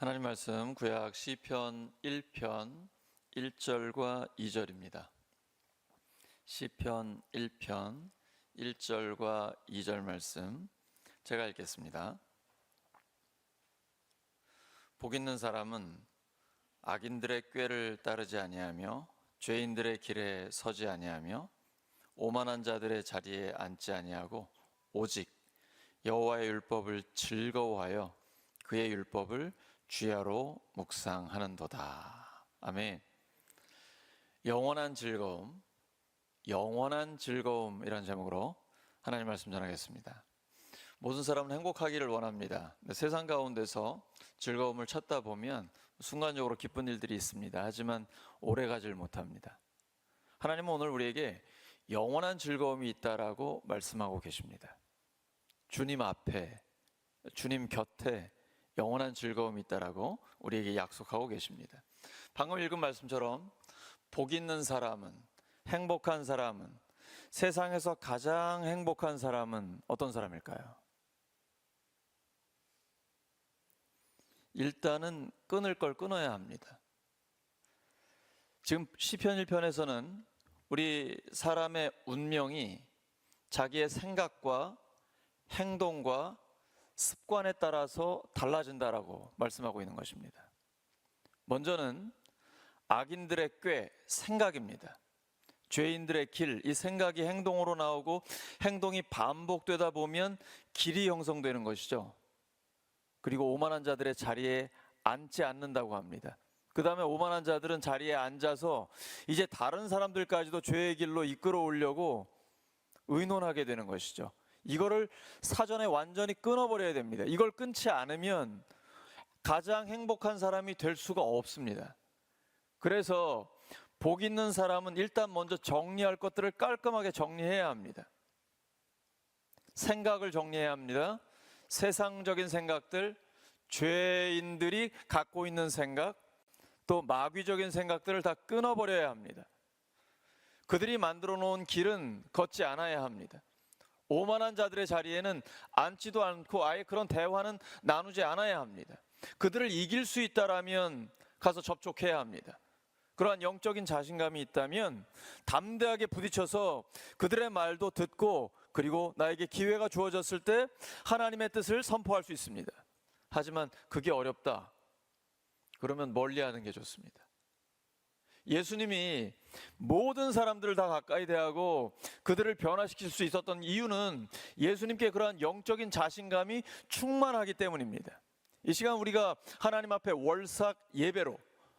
하나님 말씀 구약 시편 1편 1절과 2절입니다. 시편 1편 1절과 2절 말씀 제가 읽겠습니다. 복 있는 사람은 악인들의 꾀를 따르지 아니하며 죄인들의 길에 서지 아니하며 오만한 자들의 자리에 앉지 아니하고 오직 여호와의 율법을 즐거워하여 그의 율법을 주야로 묵상하는도다. 아멘. 영원한 즐거움이라는 제목으로 하나님 말씀 전하겠습니다. 모든 사람은 행복하기를 원합니다. 세상 가운데서 즐거움을 찾다 보면 순간적으로 기쁜 일들이 있습니다. 하지만 오래 가질 못합니다. 하나님은 오늘 우리에게 영원한 즐거움이 있다라고 말씀하고 계십니다. 주님 앞에, 주님 곁에 영원한 즐거움이 있다라고 우리에게 약속하고 계십니다. 방금 읽은 말씀처럼 복 있는 사람은, 행복한 사람은, 세상에서 가장 행복한 사람은 어떤 사람일까요? 일단은 끊을 걸 끊어야 합니다. 지금 시편 1편에서는 우리 사람의 운명이 자기의 생각과 행동과 습관에 따라서 달라진다라고 말씀하고 있는 것입니다. 먼저는 악인들의 꾀, 생각입니다. 죄인들의 길, 이 생각이 행동으로 나오고 행동이 반복되다 보면 길이 형성되는 것이죠. 그리고 오만한 자들의 자리에 앉지 않는다고 합니다. 그 다음에 오만한 자들은 자리에 앉아서 이제 다른 사람들까지도 죄의 길로 이끌어 오려고 의논하게 되는 것이죠. 이거를 사전에 완전히 끊어버려야 됩니다. 이걸 끊지 않으면 가장 행복한 사람이 될 수가 없습니다. 그래서 복 있는 사람은 일단 먼저 정리할 것들을 깔끔하게 정리해야 합니다. 생각을 정리해야 합니다. 세상적인 생각들, 죄인들이 갖고 있는 생각, 또 마귀적인 생각들을 다 끊어버려야 합니다. 그들이 만들어 놓은 길은 걷지 않아야 합니다. 오만한 자들의 자리에는 앉지도 않고 아예 그런 대화는 나누지 않아야 합니다. 그들을 이길 수 있다라면 가서 접촉해야 합니다. 그러한 영적인 자신감이 있다면 담대하게 부딪혀서 그들의 말도 듣고 그리고 나에게 기회가 주어졌을 때 하나님의 뜻을 선포할 수 있습니다. 하지만 그게 어렵다. 그러면 멀리하는 게 좋습니다. 예수님이 모든 사람들을 다 가까이 대하고 그들을 변화시킬 수 있었던 이유는 예수님께 그러한 영적인 자신감이 충만하기 때문입니다. 이 시간 우리가 하나님 앞에 월삭 예배로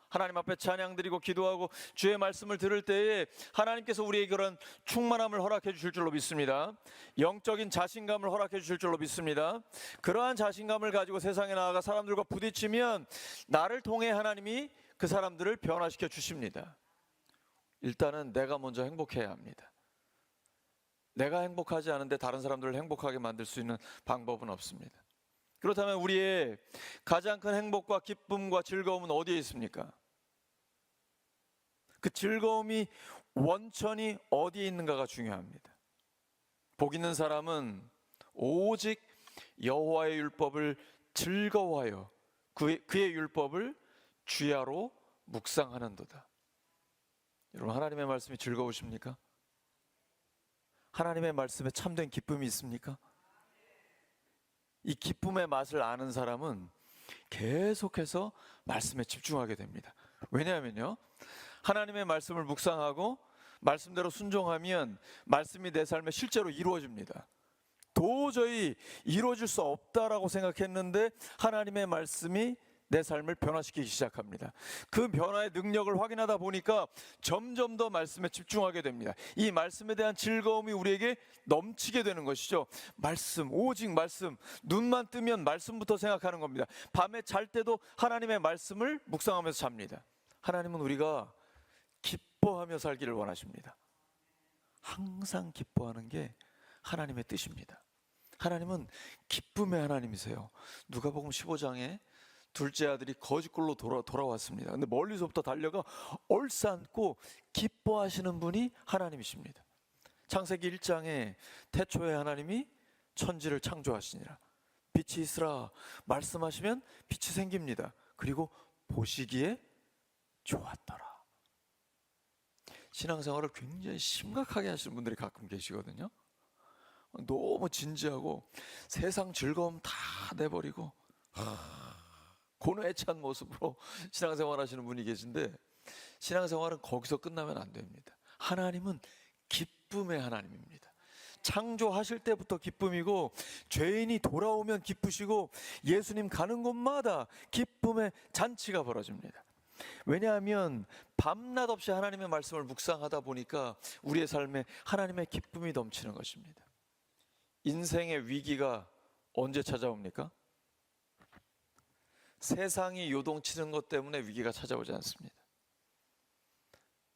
하나님 앞에 찬양드리고 기도하고 주의 말씀을 들을 때에 하나님께서 우리에게 그런 충만함을 허락해 주실 줄로 믿습니다. 영적인 자신감을 허락해 주실 줄로 믿습니다. 그러한 자신감을 가지고 세상에 나아가 사람들과 부딪히면 나를 통해 하나님이 그 사람들을 변화시켜 주십니다. 일단은 내가 먼저 행복해야 합니다. 내가 행복하지 않은데 다른 사람들을 행복하게 만들 수 있는 방법은 없습니다. 그렇다면 우리의 가장 큰 행복과 기쁨과 즐거움은 어디에 있습니까? 그 즐거움이 원천이 어디에 있는가가 중요합니다. 복 있는 사람은 오직 여호와의 율법을 즐거워하여 그의 율법을 주야로 묵상하는도다. 여러분, 하나님의 말씀이 즐거우십니까? 하나님의 말씀에 참된 기쁨이 있습니까? 이 기쁨의 맛을 아는 사람은 계속해서 말씀에 집중하게 됩니다. 왜냐하면요, 하나님의 말씀을 묵상하고 말씀대로 순종하면 말씀이 내 삶에 실제로 이루어집니다. 도저히 이루어질 수 없다라고 생각했는데 하나님의 말씀이 내 삶을 변화시키기 시작합니다. 그 변화의 능력을 확인하다 보니까 점점 더 말씀에 집중하게 됩니다. 이 말씀에 대한 즐거움이 우리에게 넘치게 되는 것이죠. 말씀, 오직 말씀, 눈만 뜨면 말씀부터 생각하는 겁니다. 밤에 잘 때도 하나님의 말씀을 묵상하면서 잡니다. 하나님은 우리가 기뻐하며 살기를 원하십니다. 항상 기뻐하는 게 하나님의 뜻입니다. 하나님은 기쁨의 하나님이세요. 누가복음 15장에 둘째 아들이 거짓골로 돌아왔습니다. 근데 멀리서부터 달려가 얼싸안고 기뻐하시는 분이 하나님이십니다. 창세기 1장에 태초에 하나님이 천지를 창조하시니라. 빛이 있으라 말씀하시면 빛이 생깁니다. 그리고 보시기에 좋았더라. 신앙생활을 굉장히 심각하게 하시는 분들이 가끔 계시거든요. 너무 진지하고 세상 즐거움 다 내버리고 고뇌에 찬 모습으로 신앙생활 하시는 분이 계신데, 신앙생활은 거기서 끝나면 안 됩니다. 하나님은 기쁨의 하나님입니다. 창조하실 때부터 기쁨이고, 죄인이 돌아오면 기쁘시고, 예수님 가는 곳마다 기쁨의 잔치가 벌어집니다. 왜냐하면 밤낮 없이 하나님의 말씀을 묵상하다 보니까 우리의 삶에 하나님의 기쁨이 넘치는 것입니다. 인생의 위기가 언제 찾아옵니까? 세상이 요동치는 것 때문에 위기가 찾아오지 않습니다.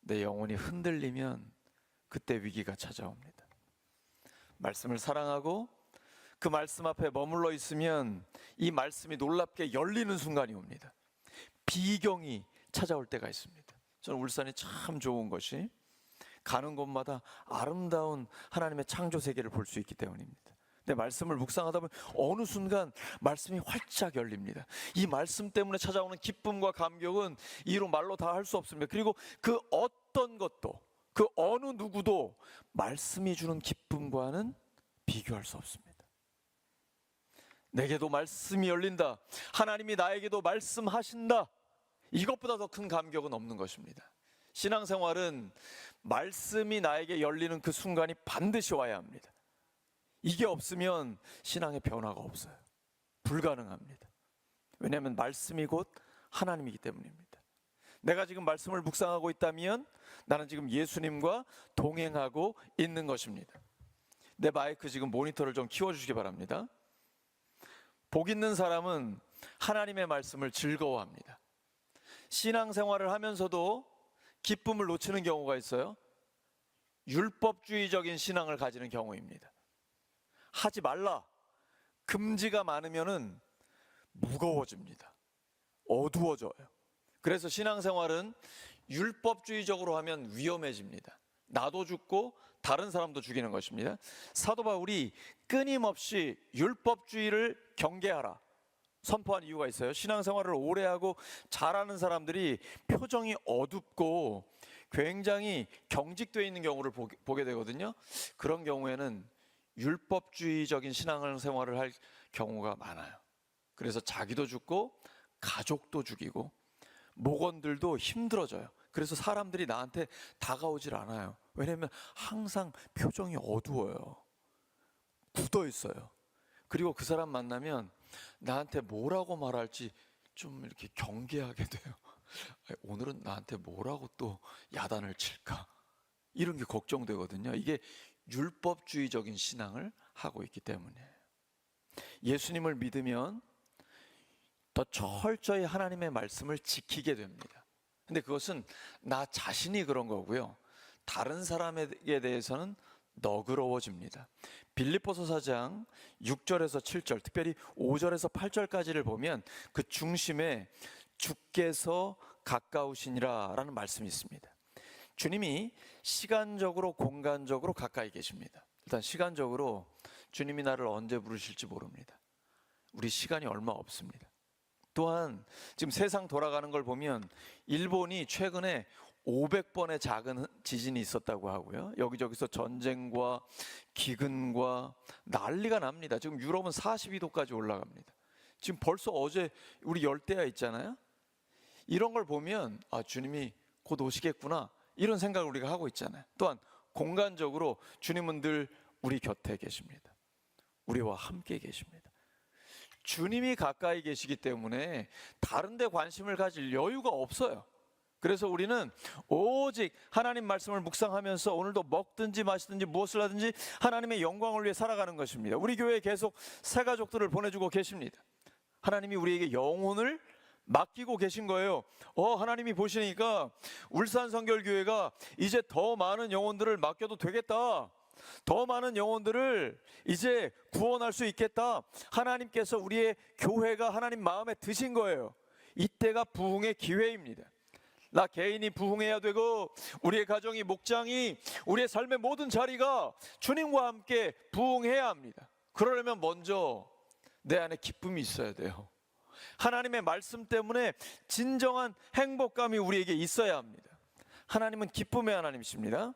내 영혼이 흔들리면 그때 위기가 찾아옵니다. 말씀을 사랑하고 그 말씀 앞에 머물러 있으면 이 말씀이 놀랍게 열리는 순간이 옵니다. 비경이 찾아올 때가 있습니다. 저는 울산이 참 좋은 것이 가는 곳마다 아름다운 하나님의 창조 세계를 볼 수 있기 때문입니다. 내 말씀을 묵상하다 보면 어느 순간 말씀이 활짝 열립니다. 이 말씀 때문에 찾아오는 기쁨과 감격은 이로 말로 다 할 수 없습니다. 그리고 그 어떤 것도, 그 어느 누구도 말씀이 주는 기쁨과는 비교할 수 없습니다. 내게도 말씀이 열린다, 하나님이 나에게도 말씀하신다, 이것보다 더 큰 감격은 없는 것입니다. 신앙생활은 말씀이 나에게 열리는 그 순간이 반드시 와야 합니다. 이게 없으면 신앙의 변화가 없어요. 불가능합니다. 왜냐하면 말씀이 곧 하나님이기 때문입니다. 내가 지금 말씀을 묵상하고 있다면 나는 지금 예수님과 동행하고 있는 것입니다. 내 마이크 지금 모니터를 좀 키워주시기 바랍니다. 복 있는 사람은 하나님의 말씀을 즐거워합니다. 신앙생활을 하면서도 기쁨을 놓치는 경우가 있어요. 율법주의적인 신앙을 가지는 경우입니다. 하지 말라, 금지가 많으면은 무거워집니다. 어두워져요. 그래서 신앙생활은 율법주의적으로 하면 위험해집니다. 나도 죽고 다른 사람도 죽이는 것입니다. 사도 바울이 끊임없이 율법주의를 경계하라 선포한 이유가 있어요. 신앙생활을 오래 하고 잘하는 사람들이 표정이 어둡고 굉장히 경직되어 있는 경우를 보게 되거든요. 그런 경우에는 율법주의적인 신앙생활을 할 경우가 많아요. 그래서 자기도 죽고 가족도 죽이고 목원들도 힘들어져요. 그래서 사람들이 나한테 다가오질 않아요. 왜냐하면 항상 표정이 어두워요. 굳어 있어요. 그리고 그 사람 만나면 나한테 뭐라고 말할지 좀 이렇게 경계하게 돼요. 오늘은 나한테 뭐라고 또 야단을 칠까? 이런 게 걱정되거든요. 이게 율법주의적인 신앙을 하고 있기 때문이에요. 예수님을 믿으면 더 철저히 하나님의 말씀을 지키게 됩니다. 근데 그것은 나 자신이 그런 거고요. 다른 사람에게 대해서는 너그러워집니다. 빌립보서 4장 6절에서 7절, 특별히 5절에서 8절까지를 보면 그 중심에 주께서 가까우시니라 라는 말씀이 있습니다. 주님이 시간적으로 공간적으로 가까이 계십니다. 일단 시간적으로 주님이 나를 언제 부르실지 모릅니다. 우리 시간이 얼마 없습니다. 또한 지금 세상 돌아가는 걸 보면 일본이 최근에 500번의 작은 지진이 있었다고 하고요. 여기저기서 전쟁과 기근과 난리가 납니다. 지금 유럽은 42도까지 올라갑니다. 지금 벌써 어제 우리 열대야 있잖아요. 이런 걸 보면 아, 주님이 곧 오시겠구나 이런 생각을 우리가 하고 있잖아요. 또한 공간적으로 주님은 늘 우리 곁에 계십니다. 우리와 함께 계십니다. 주님이 가까이 계시기 때문에 다른 데 관심을 가질 여유가 없어요. 그래서 우리는 오직 하나님 말씀을 묵상하면서 오늘도 먹든지 마시든지 무엇을 하든지 하나님의 영광을 위해 살아가는 것입니다. 우리 교회에 계속 새 가족들을 보내주고 계십니다. 하나님이 우리에게 영혼을 맡기고 계신 거예요. 하나님이 보시니까 울산 성결교회가 이제 더 많은 영혼들을 맡겨도 되겠다. 더 많은 영혼들을 이제 구원할 수 있겠다. 하나님께서 우리의 교회가 하나님 마음에 드신 거예요. 이때가 부흥의 기회입니다. 나 개인이 부흥해야 되고 우리의 가정이 목장이 우리의 삶의 모든 자리가 주님과 함께 부흥해야 합니다. 그러려면 먼저 내 안에 기쁨이 있어야 돼요. 하나님의 말씀 때문에 진정한 행복감이 우리에게 있어야 합니다. 하나님은 기쁨의 하나님이십니다.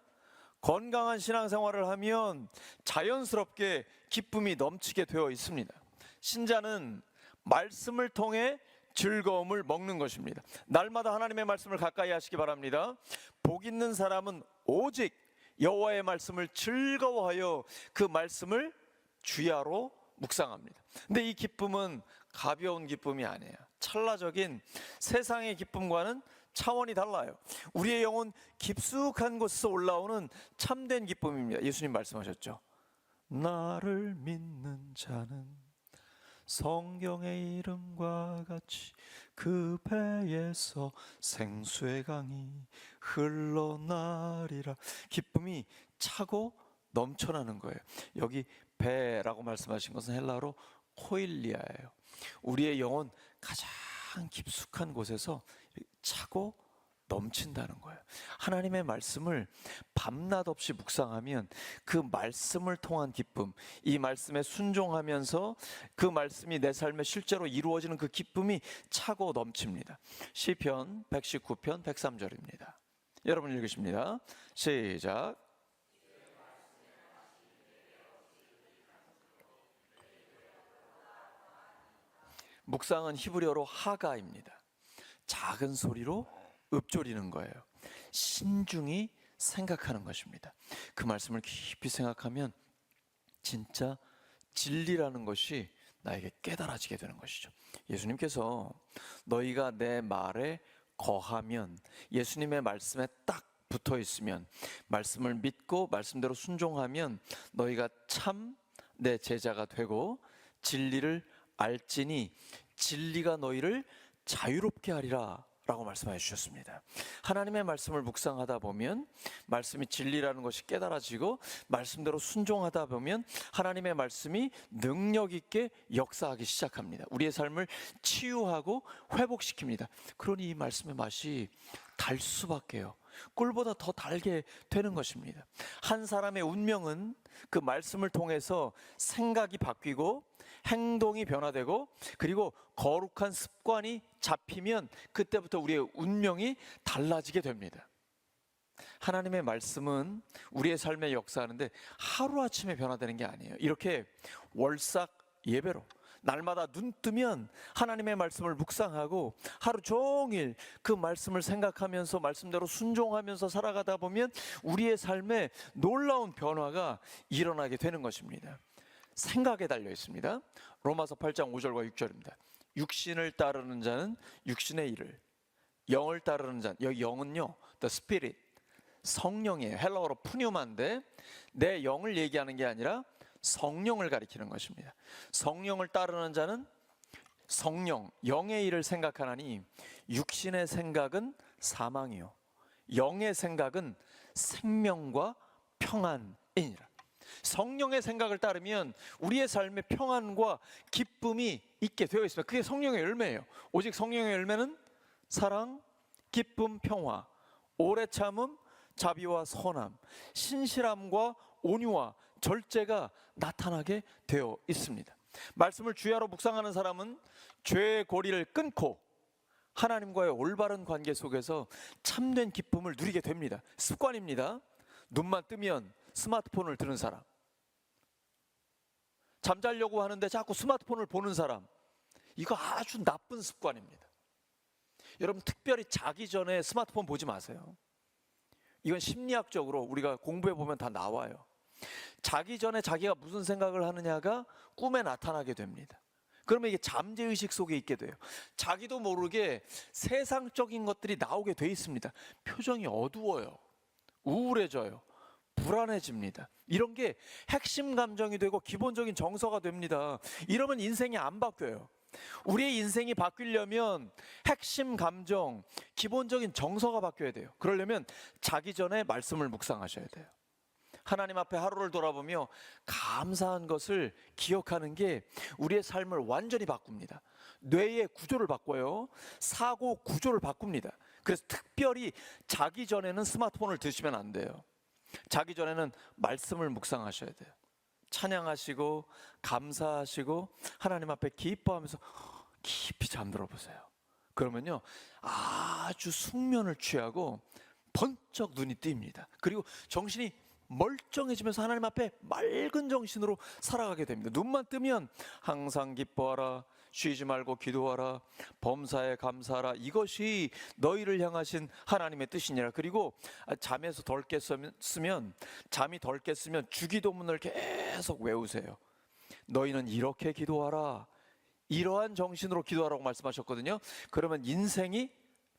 건강한 신앙생활을 하면 자연스럽게 기쁨이 넘치게 되어 있습니다. 신자는 말씀을 통해 즐거움을 먹는 것입니다. 날마다 하나님의 말씀을 가까이 하시기 바랍니다. 복 있는 사람은 오직 여호와의 말씀을 즐거워하여 그 말씀을 주야로 묵상합니다. 근데 이 기쁨은 가벼운 기쁨이 아니에요. 찰나적인 세상의 기쁨과는 차원이 달라요. 우리의 영혼 깊숙한 곳에서 올라오는 참된 기쁨입니다. 예수님 말씀하셨죠. 나를 믿는 자는 성경의 이름과 같이 그 배에서 생수의 강이 흘러나리라. 기쁨이 차고 넘쳐나는 거예요. 여기 배라고 말씀하신 것은 헬라어로 코일리아예요. 우리의 영혼 가장 깊숙한 곳에서 차고 넘친다는 거예요. 하나님의 말씀을 밤낮 없이 묵상하면 그 말씀을 통한 기쁨, 이 말씀에 순종하면서 그 말씀이 내 삶에 실제로 이루어지는 그 기쁨이 차고 넘칩니다. 시편 119편 103절입니다. 여러분 읽으십니다. 시작. 묵상은 히브리어로 하가입니다. 작은 소리로 읊조리는 거예요. 신중히 생각하는 것입니다. 그 말씀을 깊이 생각하면 진짜 진리라는 것이 나에게 깨달아지게 되는 것이죠. 예수님께서 너희가 내 말에 거하면, 예수님의 말씀에 딱 붙어 있으면, 말씀을 믿고 말씀대로 순종하면 너희가 참 내 제자가 되고 진리를 알지니 진리가 너희를 자유롭게 하리라 라고 말씀해 주셨습니다. 하나님의 말씀을 묵상하다 보면 말씀이 진리라는 것이 깨달아지고 말씀대로 순종하다 보면 하나님의 말씀이 능력 있게 역사하기 시작합니다. 우리의 삶을 치유하고 회복시킵니다. 그러니 이 말씀의 맛이 달 수밖에요. 꿀보다 더 달게 되는 것입니다. 한 사람의 운명은 그 말씀을 통해서 생각이 바뀌고 행동이 변화되고 그리고 거룩한 습관이 잡히면 그때부터 우리의 운명이 달라지게 됩니다. 하나님의 말씀은 우리의 삶에 역사하는데 하루아침에 변화되는 게 아니에요. 이렇게 월삭 예배로 날마다 눈 뜨면 하나님의 말씀을 묵상하고 하루 종일 그 말씀을 생각하면서 말씀대로 순종하면서 살아가다 보면 우리의 삶에 놀라운 변화가 일어나게 되는 것입니다. 생각에 달려 있습니다. 로마서 8장 5절과 6절입니다. 육신을 따르는 자는 육신의 일을, 영을 따르는 자는, 여기 영은요 the spirit, 성령이에요. 헬라어로 푸뉴마인데 내 영을 얘기하는 게 아니라 성령을 가리키는 것입니다. 성령을 따르는 자는 성령, 영의 일을 생각하나니 육신의 생각은 사망이요 영의 생각은 생명과 평안이니라. 성령의 생각을 따르면 우리의 삶에 평안과 기쁨이 있게 되어 있습니다. 그게 성령의 열매예요. 오직 성령의 열매는 사랑, 기쁨, 평화, 오래 참음, 자비와 선함, 신실함과 온유와 절제가 나타나게 되어 있습니다. 말씀을 주야로 묵상하는 사람은 죄의 고리를 끊고 하나님과의 올바른 관계 속에서 참된 기쁨을 누리게 됩니다. 습관입니다. 눈만 뜨면 스마트폰을 드는 사람, 잠자려고 하는데 자꾸 스마트폰을 보는 사람, 이거 아주 나쁜 습관입니다. 여러분 특별히 자기 전에 스마트폰 보지 마세요. 이건 심리학적으로 우리가 공부해 보면 다 나와요. 자기 전에 자기가 무슨 생각을 하느냐가 꿈에 나타나게 됩니다. 그러면 이게 잠재의식 속에 있게 돼요. 자기도 모르게 세상적인 것들이 나오게 돼 있습니다. 표정이 어두워요. 우울해져요. 불안해집니다. 이런 게 핵심 감정이 되고 기본적인 정서가 됩니다. 이러면 인생이 안 바뀌어요. 우리의 인생이 바뀌려면 핵심 감정, 기본적인 정서가 바뀌어야 돼요. 그러려면 자기 전에 말씀을 묵상하셔야 돼요. 하나님 앞에 하루를 돌아보며 감사한 것을 기억하는 게 우리의 삶을 완전히 바꿉니다. 뇌의 구조를 바꿔요. 사고 구조를 바꿉니다. 그래서 특별히 자기 전에는 스마트폰을 드시면 안 돼요. 자기 전에는 말씀을 묵상하셔야 돼요. 찬양하시고 감사하시고 하나님 앞에 기뻐하면서 깊이 잠들어 보세요. 그러면요, 아주 숙면을 취하고 번쩍 눈이 뜹니다. 그리고 정신이 멀쩡해지면서 하나님 앞에 맑은 정신으로 살아가게 됩니다. 눈만 뜨면 항상 기뻐하라, 쉬지 말고 기도하라, 범사에 감사하라, 이것이 너희를 향하신 하나님의 뜻이니라. 그리고 잠에서 덜 깼으면 잠이 덜 깼으면 주기도문을 계속 외우세요. 너희는 이렇게 기도하라, 이러한 정신으로 기도하라고 말씀하셨거든요. 그러면 인생이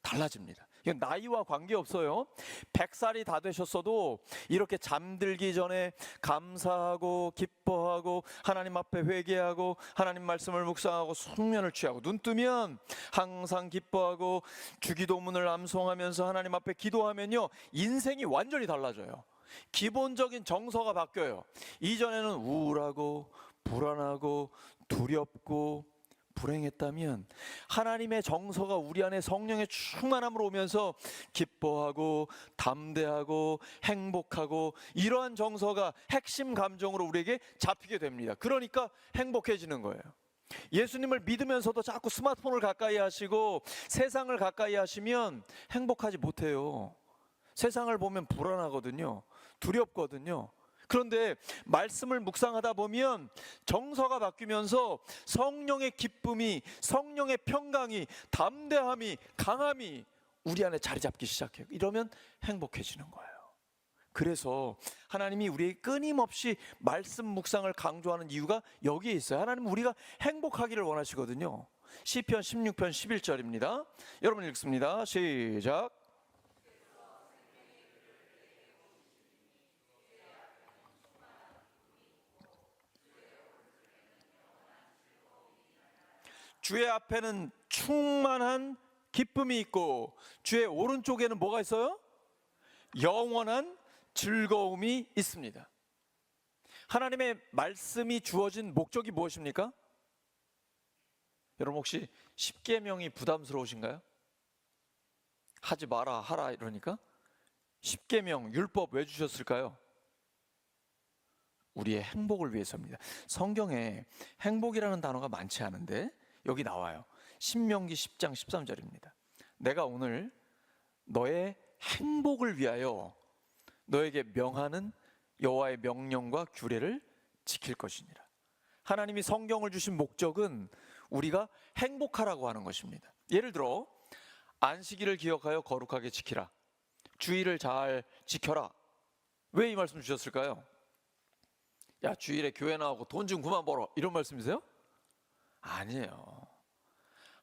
달라집니다. 이건 나이와 관계없어요. 100살이 다 되셨어도 이렇게 잠들기 전에 감사하고 기뻐하고 하나님 앞에 회개하고 하나님 말씀을 묵상하고 숙면을 취하고 눈 뜨면 항상 기뻐하고 주기도문을 암송하면서 하나님 앞에 기도하면요, 인생이 완전히 달라져요. 기본적인 정서가 바뀌어요. 이전에는 우울하고 불안하고 두렵고 불행했다면 하나님의 정서가 우리 안에 성령의 충만함으로 오면서 기뻐하고 담대하고 행복하고, 이러한 정서가 핵심 감정으로 우리에게 잡히게 됩니다. 그러니까 행복해지는 거예요. 예수님을 믿으면서도 자꾸 스마트폰을 가까이 하시고 세상을 가까이 하시면 행복하지 못해요. 세상을 보면 불안하거든요. 두렵거든요. 그런데 말씀을 묵상하다 보면 정서가 바뀌면서 성령의 기쁨이, 성령의 평강이, 담대함이, 강함이 우리 안에 자리 잡기 시작해요. 이러면 행복해지는 거예요. 그래서 하나님이 우리에게 끊임없이 말씀 묵상을 강조하는 이유가 여기에 있어요. 하나님은 우리가 행복하기를 원하시거든요. 시편 16편 11절입니다. 여러분 읽습니다. 시작. 주의 앞에는 충만한 기쁨이 있고 주의 오른쪽에는 뭐가 있어요? 영원한 즐거움이 있습니다. 하나님의 말씀이 주어진 목적이 무엇입니까? 여러분 혹시 십계명이 부담스러우신가요? 하지 마라 하라 이러니까. 십계명 율법 왜 주셨을까요? 우리의 행복을 위해서입니다. 성경에 행복이라는 단어가 많지 않은데 여기 나와요. 신명기 10장 13절입니다. 내가 오늘 너의 행복을 위하여 너에게 명하는 여호와의 명령과 규례를 지킬 것이니라. 하나님이 성경을 주신 목적은 우리가 행복하라고 하는 것입니다. 예를 들어 안식일을 기억하여 거룩하게 지키라, 주일을 잘 지켜라. 왜 이 말씀 주셨을까요? 야, 주일에 교회 나오고 돈 좀 그만 벌어, 이런 말씀이세요? 아니에요.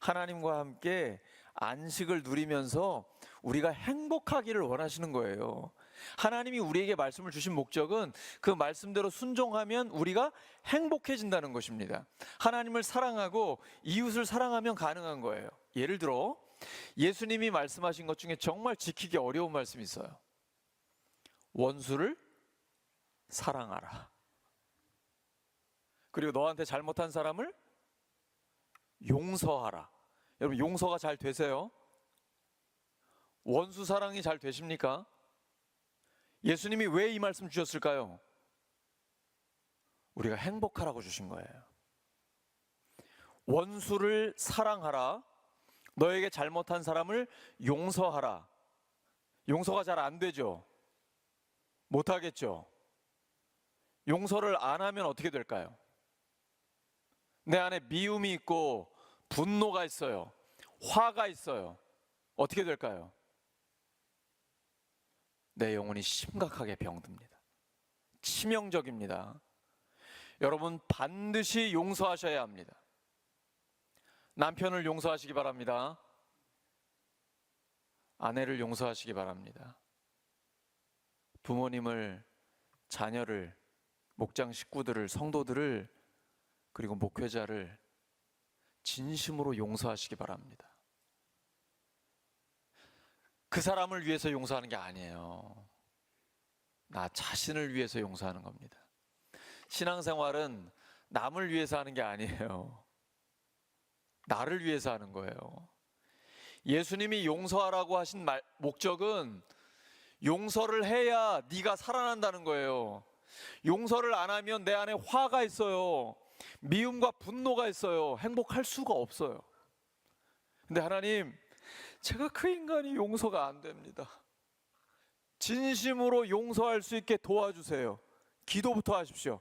하나님과 함께 안식을 누리면서 우리가 행복하기를 원하시는 거예요. 하나님이 우리에게 말씀을 주신 목적은 그 말씀대로 순종하면 우리가 행복해진다는 것입니다. 하나님을 사랑하고 이웃을 사랑하면 가능한 거예요. 예를 들어 예수님이 말씀하신 것 중에 정말 지키기 어려운 말씀이 있어요. 원수를 사랑하라. 그리고 너한테 잘못한 사람을 용서하라. 여러분 용서가 잘 되세요? 원수 사랑이 잘 되십니까? 예수님이 왜 이 말씀 주셨을까요? 우리가 행복하라고 주신 거예요. 원수를 사랑하라, 너에게 잘못한 사람을 용서하라. 용서가 잘 안 되죠? 못하겠죠? 용서를 안 하면 어떻게 될까요? 내 안에 미움이 있고 분노가 있어요. 화가 있어요. 어떻게 될까요? 내 영혼이 심각하게 병듭니다. 치명적입니다. 여러분 반드시 용서하셔야 합니다. 남편을 용서하시기 바랍니다. 아내를 용서하시기 바랍니다. 부모님을, 자녀를, 목장 식구들을, 성도들을, 그리고 목회자를 진심으로 용서하시기 바랍니다. 그 사람을 위해서 용서하는 게 아니에요. 나 자신을 위해서 용서하는 겁니다. 신앙생활은 남을 위해서 하는 게 아니에요. 나를 위해서 하는 거예요. 예수님이 용서하라고 하신 목적은 용서를 해야 네가 살아난다는 거예요. 용서를 안 하면 내 안에 화가 있어요. 미움과 분노가 있어요. 행복할 수가 없어요. 근데 하나님, 제가 그 인간이 용서가 안 됩니다. 진심으로 용서할 수 있게 도와주세요. 기도부터 하십시오.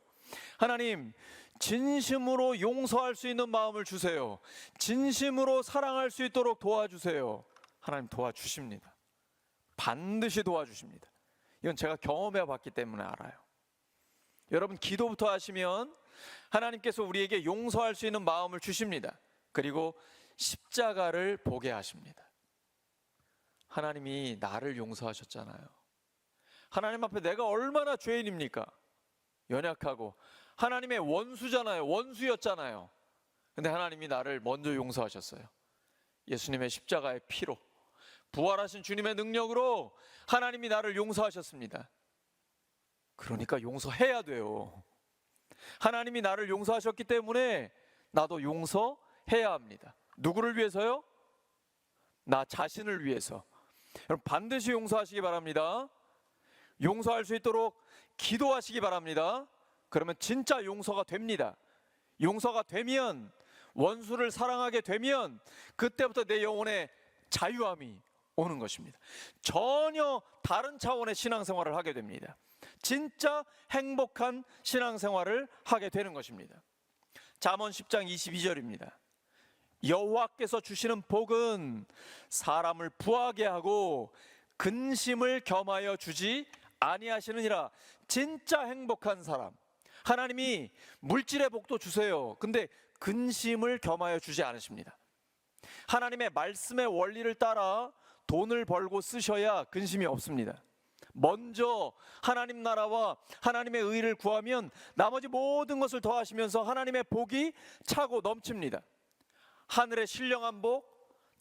하나님, 진심으로 용서할 수 있는 마음을 주세요. 진심으로 사랑할 수 있도록 도와주세요. 하나님 도와주십니다. 반드시 도와주십니다. 이건 제가 경험해 봤기 때문에 알아요. 여러분, 기도부터 하시면 하나님께서 우리에게 용서할 수 있는 마음을 주십니다. 그리고 십자가를 보게 하십니다. 하나님이 나를 용서하셨잖아요. 하나님 앞에 내가 얼마나 죄인입니까? 연약하고 하나님의 원수잖아요. 원수였잖아요. 근데 하나님이 나를 먼저 용서하셨어요. 예수님의 십자가의 피로, 부활하신 주님의 능력으로 하나님이 나를 용서하셨습니다. 그러니까 용서해야 돼요. 하나님이 나를 용서하셨기 때문에 나도 용서해야 합니다. 누구를 위해서요? 나 자신을 위해서. 여러분, 반드시 용서하시기 바랍니다. 용서할 수 있도록 기도하시기 바랍니다. 그러면 진짜 용서가 됩니다. 용서가 되면, 원수를 사랑하게 되면 그때부터 내 영혼에 자유함이 오는 것입니다. 전혀 다른 차원의 신앙생활을 하게 됩니다. 진짜 행복한 신앙생활을 하게 되는 것입니다. 잠언 10장 22절입니다. 여호와께서 주시는 복은 사람을 부하게 하고 근심을 겸하여 주지 아니하시느니라. 진짜 행복한 사람, 하나님이 물질의 복도 주세요. 근데 근심을 겸하여 주지 않으십니다. 하나님의 말씀의 원리를 따라 돈을 벌고 쓰셔야 근심이 없습니다. 먼저 하나님 나라와 하나님의 의를 구하면 나머지 모든 것을 더하시면서 하나님의 복이 차고 넘칩니다. 하늘의 신령한 복,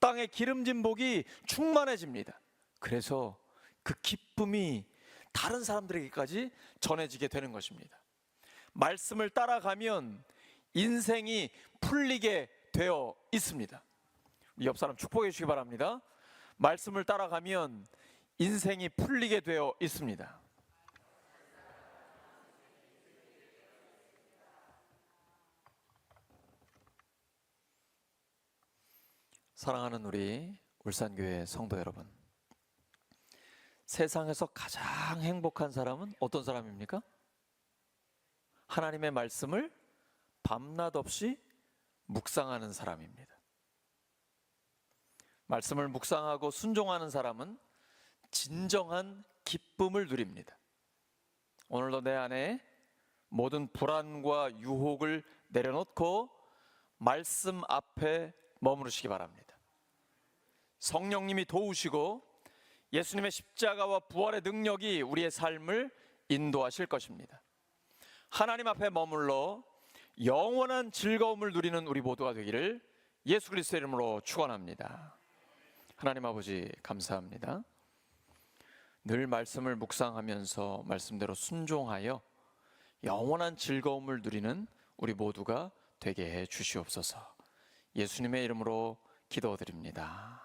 땅의 기름진 복이 충만해집니다. 그래서 그 기쁨이 다른 사람들에게까지 전해지게 되는 것입니다. 말씀을 따라가면 인생이 풀리게 되어 있습니다. 옆 사람 축복해 주시기 바랍니다. 말씀을 따라가면 인생이 풀리게 되어 있습니다. 사랑하는 우리 울산교회 성도 여러분, 세상에서 가장 행복한 사람은 어떤 사람입니까? 하나님의 말씀을 밤낮 없이 묵상하는 사람입니다. 말씀을 묵상하고 순종하는 사람은 진정한 기쁨을 누립니다. 오늘도 내 안에 모든 불안과 유혹을 내려놓고 말씀 앞에 머무르시기 바랍니다. 성령님이 도우시고 예수님의 십자가와 부활의 능력이 우리의 삶을 인도하실 것입니다. 하나님 앞에 머물러 영원한 즐거움을 누리는 우리 모두가 되기를 예수 그리스도의 이름으로 축원합니다. 하나님 아버지, 감사합니다. 늘 말씀을 묵상하면서 말씀대로 순종하여 영원한 즐거움을 누리는 우리 모두가 되게 해 주시옵소서. 예수님의 이름으로 기도드립니다.